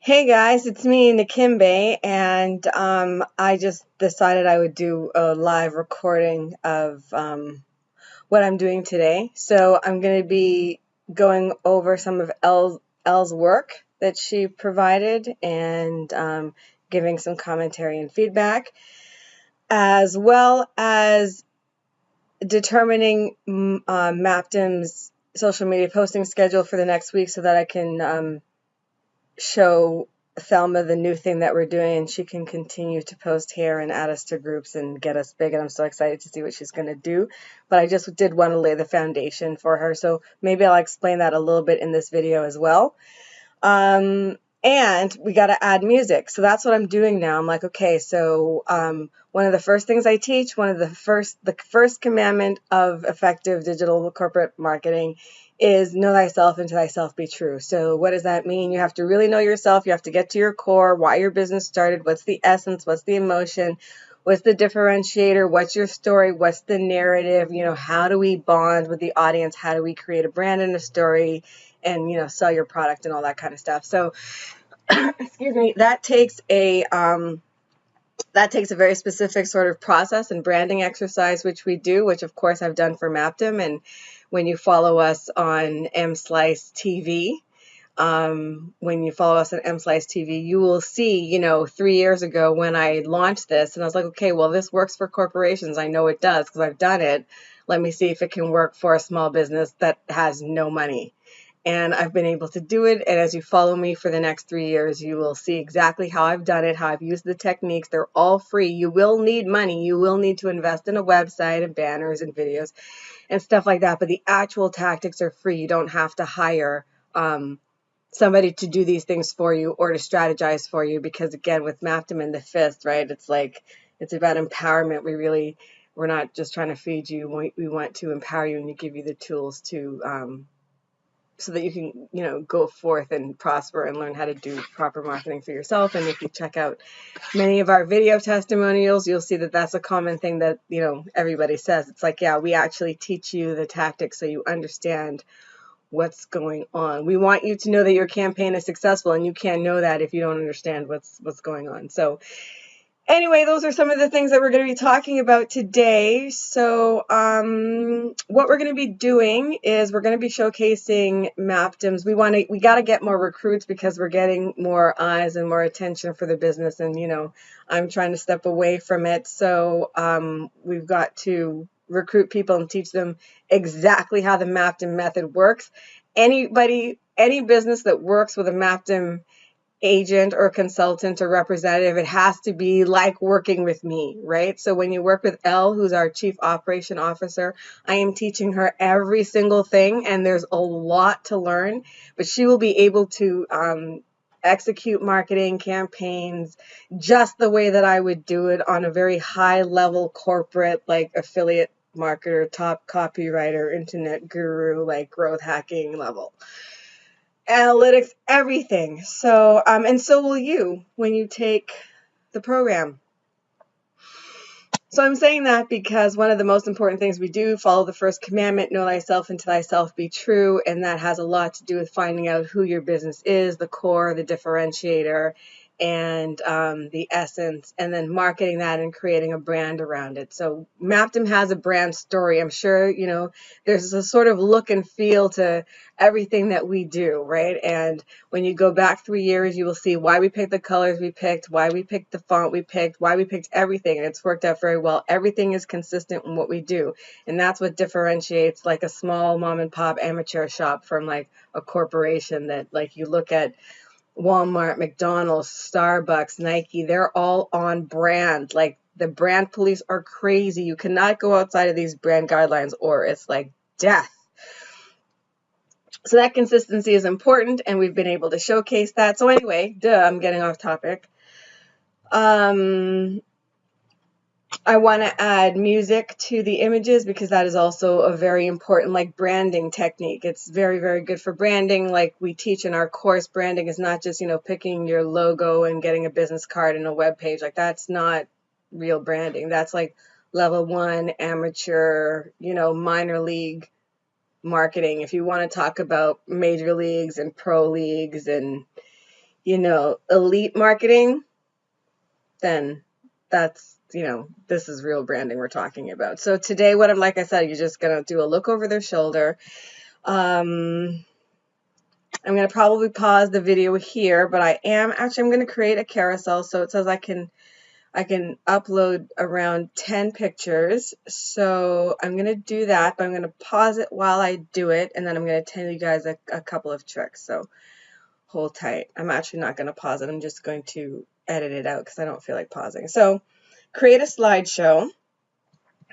Hey guys, it's me, Nakimbe, and I just decided I would do a live recording of what I'm doing today. So I'm going to be going over some of Elle's work that she provided and giving some commentary and feedback, as well as determining Mapdim's social media posting schedule for the next week so that I can show Thelma the new thing that we're doing, and she can continue to post here and add us to groups and get us big. And I'm so excited to see what she's going to do. But I just did want to lay the foundation for her. So maybe I'll explain that a little bit in this video as well. And we got to add music. So that's what I'm doing now. I'm like, okay, so one of the first things I teach, the first commandment of effective digital corporate marketing is know thyself and to thyself be true. So what does that mean? You have to really know yourself. You have to get to your core, why your business started, what's the essence, what's the emotion, what's the differentiator, what's your story, what's the narrative, how do we bond with the audience, how do we create a brand and a story, and sell your product and all that kind of stuff. So excuse me, that takes a very specific sort of process and branding exercise, which we do, which of course I've done for Mapdim. And when you follow us on MSlice TV, you will see, 3 years ago when I launched this, and I was like, okay, well, this works for corporations. I know it does because I've done it. Let me see if it can work for a small business that has no money. And I've been able to do it. And as you follow me for the next 3 years, you will see exactly how I've done it, how I've used the techniques. They're all free. You will need money. You will need to invest in a website and banners and videos and stuff like that. But the actual tactics are free. You don't have to hire somebody to do these things for you or to strategize for you. Because again, with Mapdim and the Fist, right, it's about empowerment. We're not just trying to feed you. We want to empower you and give you the tools to so that you can, go forth and prosper and learn how to do proper marketing for yourself. And if you check out many of our video testimonials, you'll see that that's a common thing that, everybody says. It's like, yeah, we actually teach you the tactics so you understand what's going on. We want you to know that your campaign is successful, and you can't know that if you don't understand what's going on. So anyway, those are some of the things that we're going to be talking about today. So what we're going to be doing is we're going to be showcasing Mapdims. We got to get more recruits because we're getting more eyes and more attention for the business. And, I'm trying to step away from it. So we've got to recruit people and teach them exactly how the Mapdim method works. Any business that works with a Mapdim agent or consultant or representative, it has to be like working with me, right? So when you work with Elle, who's our Chief Operation Officer, I am teaching her every single thing, and there's a lot to learn, but she will be able to execute marketing campaigns just the way that I would do it on a very high level corporate, like affiliate marketer, top copywriter, internet guru, like growth hacking level. Analytics, everything. So, and so will you when you take the program. So I'm saying that because one of the most important things we do, follow the first commandment, know thyself and to thyself be true. And that has a lot to do with finding out who your business is, the core, the differentiator, and the essence, and then marketing that and creating a brand around it. So Mapdim has a brand story. I'm sure, there's a sort of look and feel to everything that we do, right? And when you go back 3 years, you will see why we picked the colors we picked, why we picked the font we picked, why we picked everything, and it's worked out very well. Everything is consistent in what we do, and that's what differentiates like a small mom and pop amateur shop from like a corporation that, like, you look at Walmart, McDonald's, Starbucks, Nike, they're all on brand. Like, the brand police are crazy. You cannot go outside of these brand guidelines or it's like death. So that consistency is important, and we've been able to showcase that. So anyway, I'm getting off topic. I want to add music to the images because that is also a very important, like, branding technique. It's very, very good for branding. Like we teach in our course, branding is not just, picking your logo and getting a business card and a web page. Like, that's not real branding. That's like level 1 amateur, minor league marketing. If you want to talk about major leagues and pro leagues and elite marketing, then that's, this is real branding we're talking about. So today, like I said, you're just going to do a look over their shoulder. I'm going to probably pause the video here, but I'm going to create a carousel. So it says I can upload around 10 pictures. So I'm going to do that, but I'm going to pause it while I do it. And then I'm going to tell you guys a couple of tricks. So hold tight. I'm actually not going to pause it. I'm just going to edit it out because I don't feel like pausing. So create a slideshow.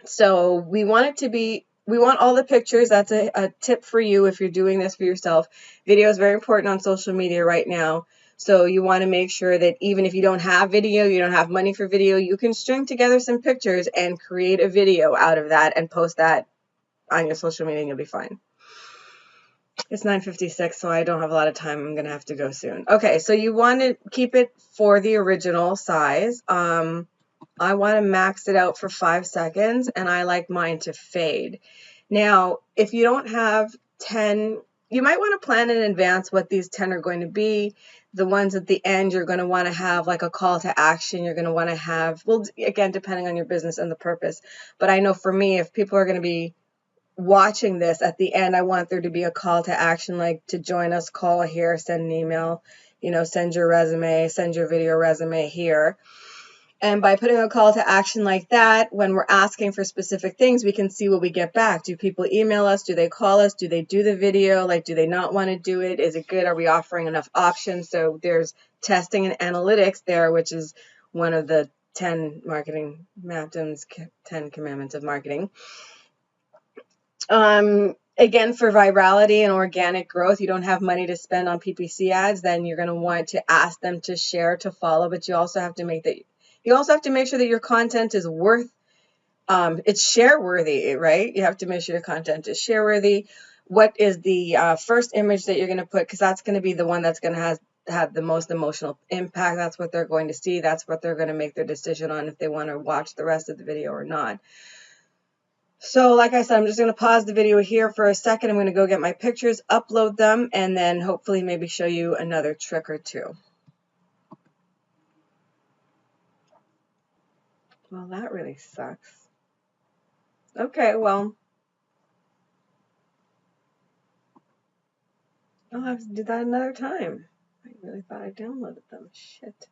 So we want all the pictures. That's a tip for you if you're doing this for yourself. Video is very important on social media right now. So you want to make sure that even if you don't have video, you don't have money for video, you can string together some pictures and create a video out of that and post that on your social media and you'll be fine. It's 9:56, so I don't have a lot of time. I'm going to have to go soon. Okay, so you want to keep it for the original size. I want to max it out for 5 seconds, and I like mine to fade. Now, if you don't have 10, you might want to plan in advance what these 10 are going to be. The ones at the end, you're going to want to have like a call to action. You're going to want to have, well, again, depending on your business and the purpose. But I know for me, if people are going to be watching this at the end, I want there to be a call to action, like to join us, call here, send an email, send your resume, send your video resume here. And by putting a call to action like that, when we're asking for specific things, we can see what we get back. Do people email us? Do they call us? Do they do the video? Like, do they not want to do it? Is it good? Are we offering enough options? So there's testing and analytics there, which is one of the 10 marketing MAPTM's 10 commandments of marketing. Again, for virality and organic growth, you don't have money to spend on PPC ads, then you're going to want to ask them to share, to follow, but you also have to make sure that your content is it's share worthy, right? You have to make sure your content is share worthy. What is the first image that you're going to put? Because that's going to be the one that's going to have the most emotional impact. That's what they're going to see. That's what they're going to make their decision on if they want to watch the rest of the video or not. So like I said, I'm just going to pause the video here for a second. I'm going to go get my pictures, upload them, and then hopefully maybe show you another trick or two. Well, that really sucks. Okay, well, I'll have to do that another time. I really thought I downloaded them. Shit.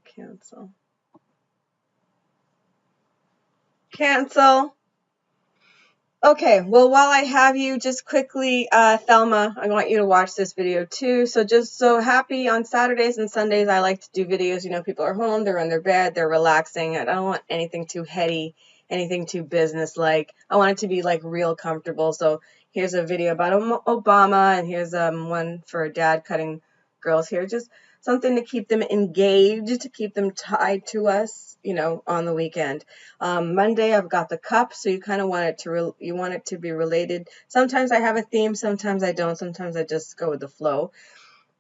Cancel. Cancel. Okay, well, while I have you, just quickly, Thelma, I want you to watch this video too. So just so happy on Saturdays and Sundays, I like to do videos. People are home, they're in their bed, they're relaxing. I don't want anything too heady, anything too business-like. I want it to be like real comfortable. So here's a video about Obama, and here's one for dad cutting girls hair. Just something to keep them engaged, to keep them tied to us, on the weekend. Monday, I've got the cup, so you kind of want it to be related. Sometimes I have a theme, sometimes I don't. Sometimes I just go with the flow.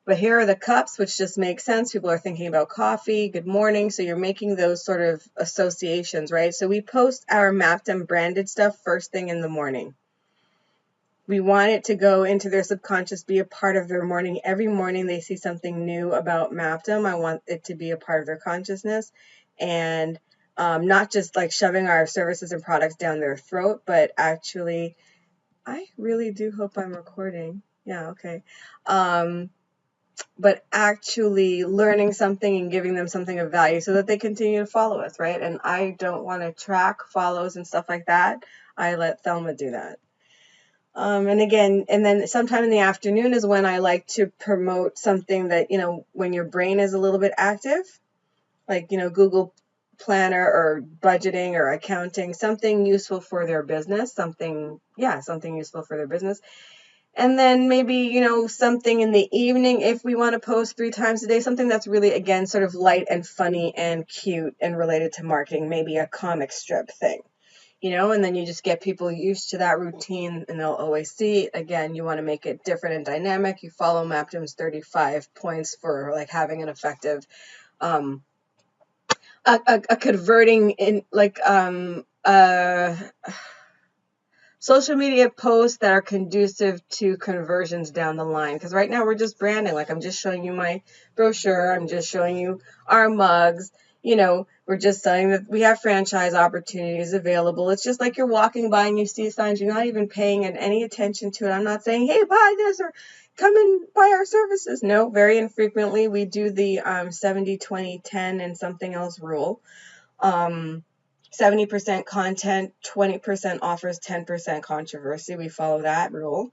But here are the cups, which just make sense. People are thinking about coffee, good morning. So you're making those sort of associations, right? So we post our MAPTM branded stuff first thing in the morning. We want it to go into their subconscious, be a part of their morning. Every morning they see something new about MAPTM. I want it to be a part of their consciousness, and not just like shoving our services and products down their throat, but actually, I really do hope I'm recording. Yeah, okay. But actually learning something and giving them something of value so that they continue to follow us, right? And I don't want to track follows and stuff like that. I let Thelma do that. And then sometime in the afternoon is when I like to promote something that, when your brain is a little bit active, like, Google Planner or budgeting or accounting, something useful for their business, something useful for their business. And then maybe, something in the evening, if we want to post 3 times a day, something that's really, again, sort of light and funny and cute and related to marketing, maybe a comic strip thing. And then you just get people used to that routine and they'll always see it. Again, you want to make it different and dynamic. You follow MAPTM's 35 points for like having an effective, a converting in like, so social media posts that are conducive to conversions down the line. Because right now we're just branding. Like, I'm just showing you my brochure. I'm just showing you our mugs. You know, we're just saying that we have franchise opportunities available. It's just like you're walking by and you see signs. You're not even paying any attention to it. I'm not saying, hey, buy this or come and buy our services. No, very infrequently we do the 70, 20, 10 and something else rule. 70% content, 20% offers, 10% controversy. We follow that rule.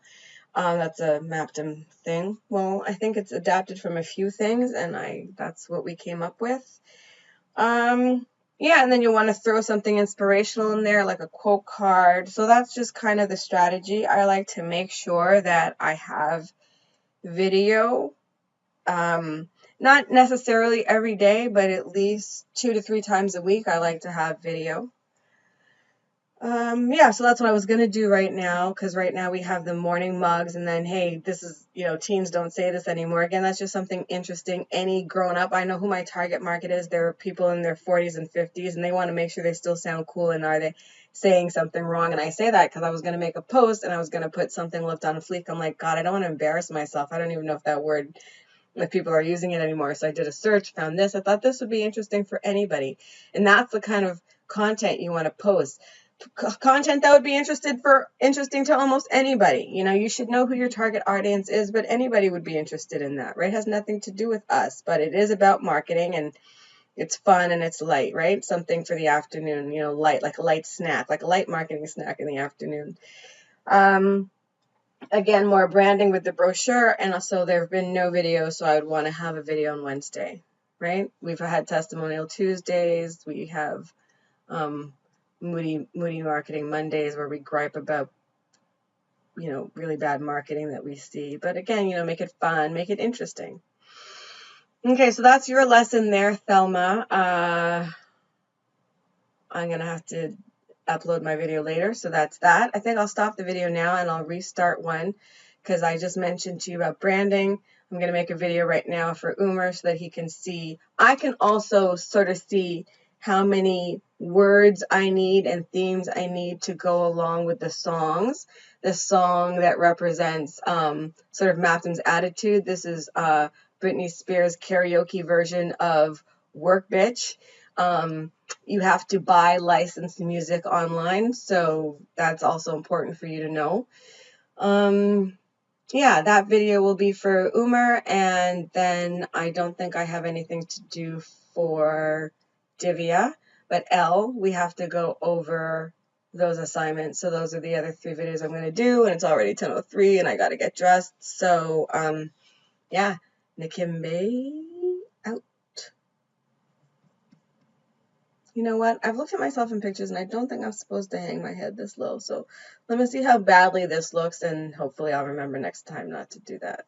That's a Maptum thing. Well, I think it's adapted from a few things, and that's what we came up with. Yeah, and then you want to throw something inspirational in there, like a quote card. So that's just kind of the strategy. I like to make sure that I have video. Not necessarily every day, but at least 2 to 3 times a week, I like to have video. Yeah, so that's what I was going to do right now, because right now we have the morning mugs, and then, hey, this is, teens don't say this anymore. Again, that's just something interesting. Any grown up, I know who my target market is. There are people in their 40s and 50s, and they want to make sure they still sound cool, and are they saying something wrong? And I say that because I was going to make a post, and I was going to put something left on a fleek. I'm like, God, I don't want to embarrass myself. I don't even know if people are using it anymore. So I did a search, found this. I thought this would be interesting for anybody. And that's the kind of content you want to post. Content that would be interesting to almost anybody. You should know who your target audience is, but anybody would be interested in that, right? It has nothing to do with us, but it is about marketing, and it's fun and it's light, right? Something for the afternoon, light, like a light snack, like a light marketing snack in the afternoon. Again, more branding with the brochure, and also there have been no videos, so I would want to have a video on Wednesday, right? We've had testimonial Tuesdays. We have Moody Marketing Mondays, where we gripe about, really bad marketing that we see. But again, make it fun, make it interesting. Okay, so that's your lesson there, Thelma. I'm going to have to upload my video later, so that's that. I think I'll stop the video now and I'll restart one, because I just mentioned to you about branding. I'm going to make a video right now for Umer so that he can see. I can also sort of see how many words I need and themes I need to go along with the songs. The song that represents sort of Maptum's attitude. This is Britney Spears' karaoke version of Work Bitch. You have to buy licensed music online, so that's also important for you to know. Yeah, that video will be for Umer, and then I don't think I have anything to do for Divya, but Elle, we have to go over those assignments. So those are the other 3 videos I'm going to do, and it's already 10:03, and I got to get dressed. So, yeah, Nikimbe out. You know what? I've looked at myself in pictures, and I don't think I'm supposed to hang my head this low. So let me see how badly this looks, and hopefully I'll remember next time not to do that.